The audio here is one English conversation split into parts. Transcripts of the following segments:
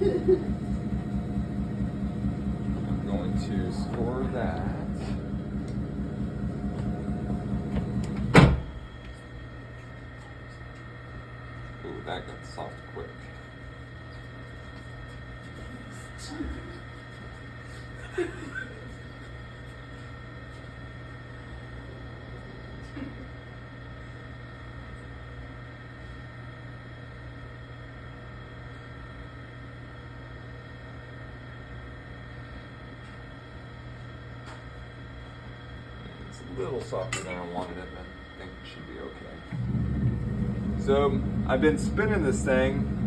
I'm going to score that. Ooh, that got soft quick. It's a little softer than I wanted it, but I think it should be okay. So I've been spinning this thing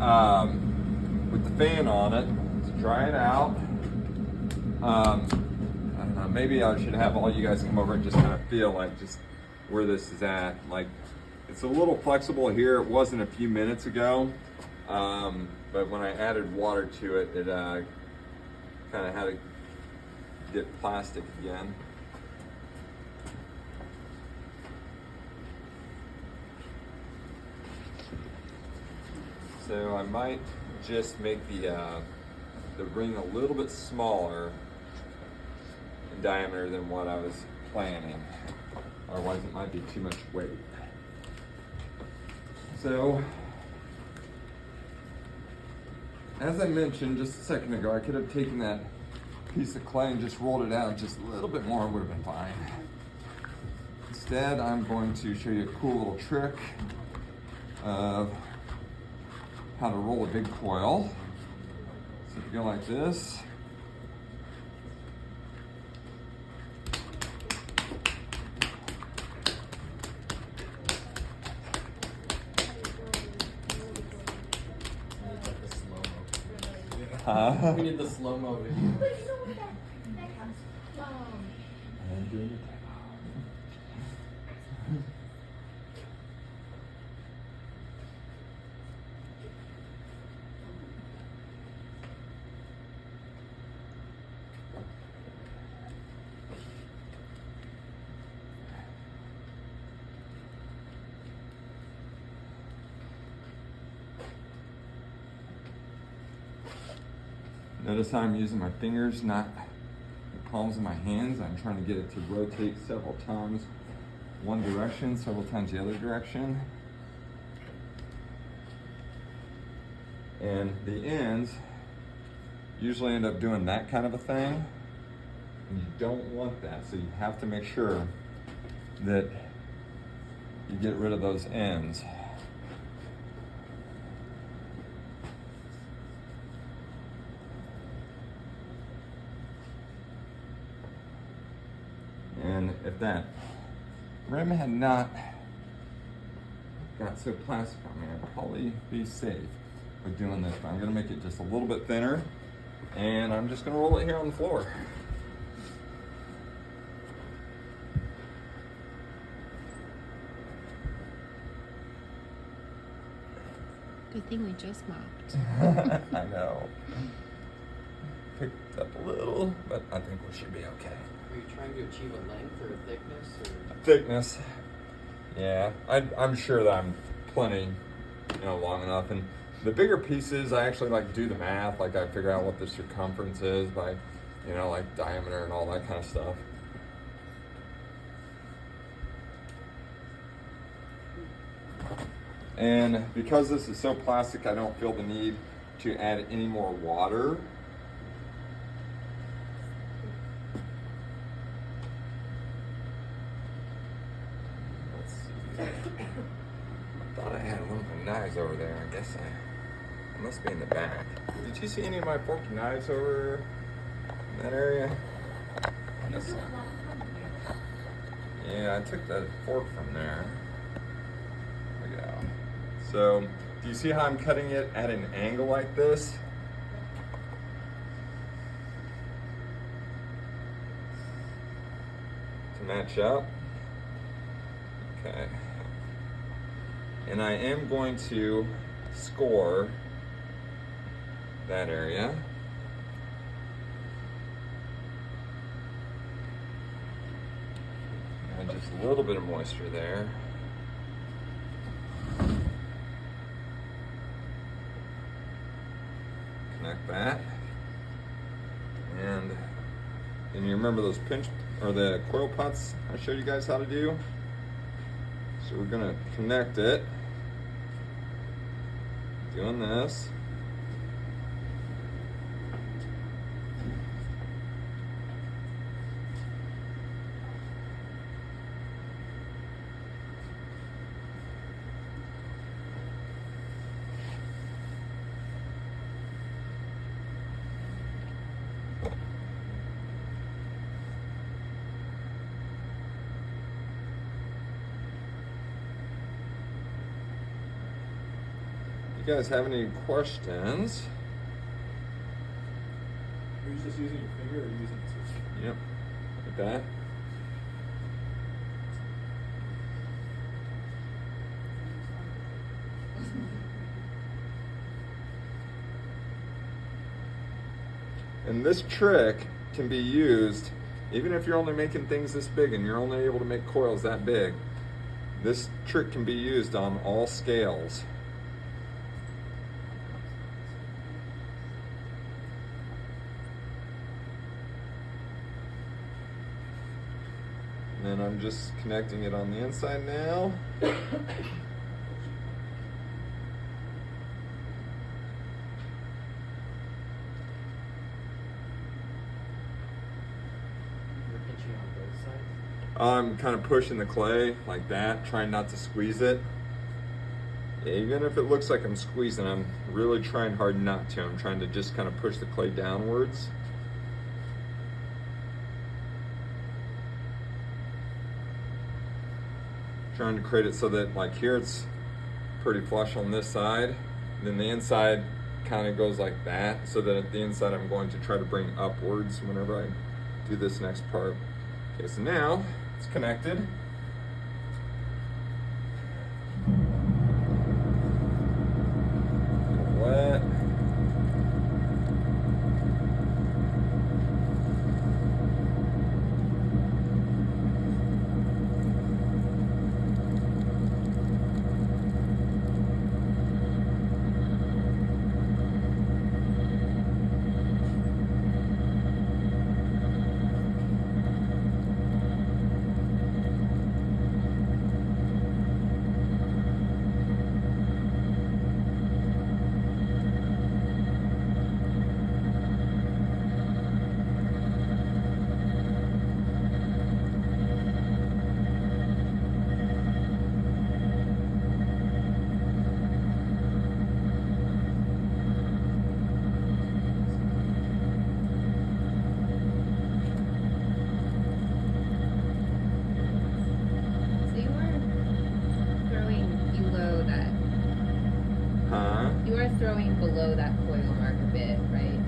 with the fan on it to dry it out. I don't know, maybe I should have all you guys come over and just kind of feel like just where this is at. Like, it's a little flexible here. It wasn't a few minutes ago, but when I added water to it, it kind of had to get plastic again. So I might just make the ring a little bit smaller in diameter than what I was planning. Otherwise it might be too much weight. So, as I mentioned just a second ago, I could have taken that piece of clay and just rolled it out just a little bit more, it would have been fine. Instead, I'm going to show you a cool little trick of how to roll a big coil. So if you go like this, we need the slow-mo video. But you know what that comes from? and doing it. Notice how I'm using my fingers, not the palms of my hands. I'm trying to get it to rotate several times one direction, several times the other direction. And the ends usually end up doing that kind of a thing. And you don't want that, so you have to make sure that you get rid of those ends. And if that rim had not got so plastic on me, I'd probably be safe with doing this. But I'm gonna make it just a little bit thinner, and I'm just gonna roll it here on the floor. Good thing we just mopped. I know. Picked up a little, but I think we should be okay. Are you trying to achieve a length or a thickness? Or? Thickness. Yeah, I'm sure that I'm plenty, long enough. And the bigger pieces, I actually like do the math. Like I figure out what the circumference is by, like diameter and all that kind of stuff. And because this is so plastic, I don't feel the need to add any more water. Let's see. I thought I had one of my knives over there. I guess I must be in the back. Did you see any of my fork knives over in that area? That's, yeah, I took that fork from there. There we go. So, do you see how I'm cutting it at an angle like this? To match up. Okay. And I am going to score that area. And just a little bit of moisture there. connect that. And you remember those pinch or the coil putts I showed you guys how to do? So we're gonna connect it. Doing this. You guys have any questions? Are you just using your finger or are you using the system? Yep, like that. And this trick can be used even if you're only making things this big and you're only able to make coils that big. This trick can be used on all scales. And I'm just connecting it on the inside now. You're pinching on both sides? I'm kind of pushing the clay like that, trying not to squeeze it. Even if it looks like I'm squeezing, I'm really trying hard not to. I'm trying to just kind of push the clay downwards. Trying to create it so that like here it's pretty flush on this side, then the inside kind of goes like that, so that at the inside I'm going to try to bring upwards whenever I do this next part. Okay, so now it's connected. Wet. So you are throwing below that. Huh? You are throwing below that coil mark a bit, right?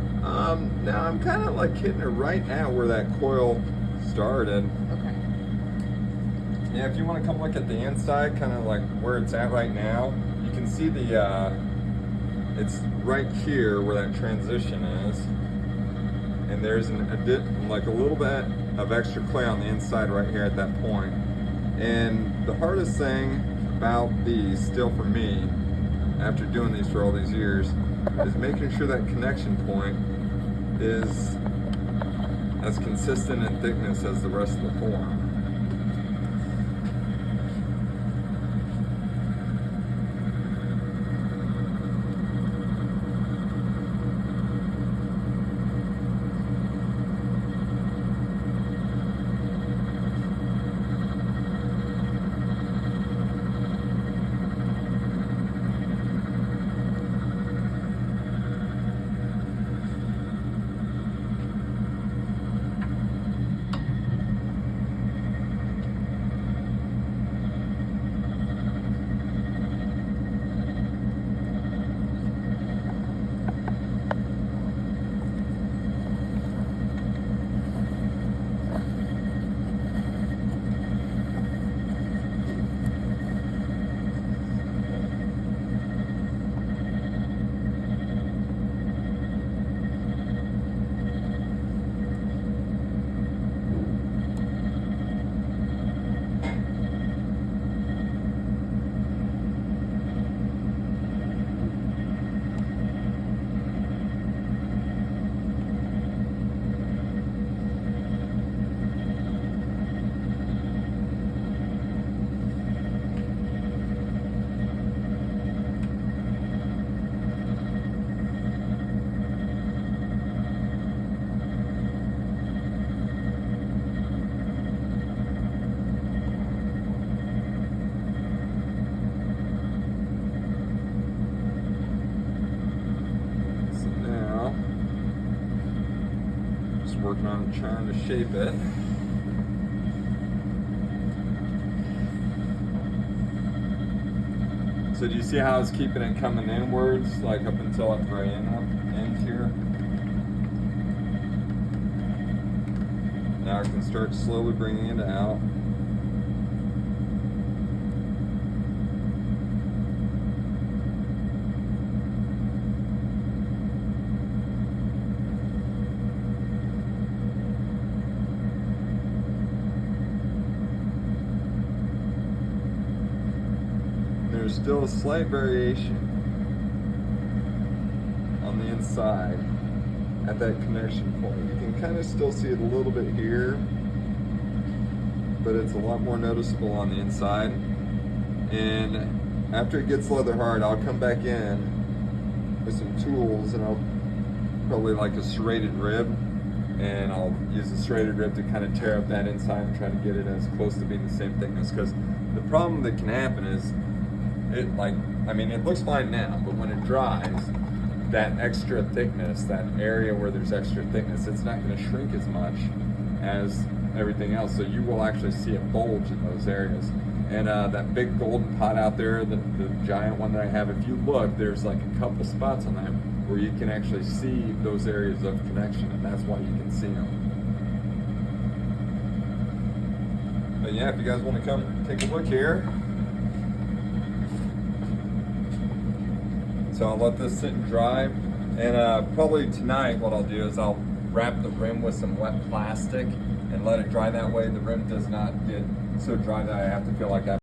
Now I'm kind of like hitting it right at where that coil started. Okay. Yeah, if you want to come look at the inside, kind of like where it's at right now, you can see the, it's right here where that transition is. And there's like a little bit of extra clay on the inside right here at that point. And the hardest thing about these, still for me, after doing these for all these years, is making sure that connection point is as consistent in thickness as the rest of the form. working on trying to shape it. So do you see how it's keeping it coming inwards, like up until at the very end here? Now I can start slowly bringing it out. There's still a slight variation on the inside at that connection point. You can kind of still see it a little bit here, but it's a lot more noticeable on the inside. And after it gets leather hard, I'll come back in with some tools, and I'll probably like a serrated rib, and I'll use a serrated rib to kind of tear up that inside and try to get it as close to being the same thickness. Because the problem that can happen is it looks fine now, but when it dries, that extra thickness, that area where there's extra thickness, it's not going to shrink as much as everything else. So you will actually see a bulge in those areas. And that big golden pot out there, the giant one that I have, if you look, there's like a couple spots on that where you can actually see those areas of connection, and that's why you can see them. But yeah, if you guys want to come take a look here. So I'll let this sit and dry, and probably tonight what I'll do is I'll wrap the rim with some wet plastic and let it dry. That way the rim does not get so dry that I have to feel like I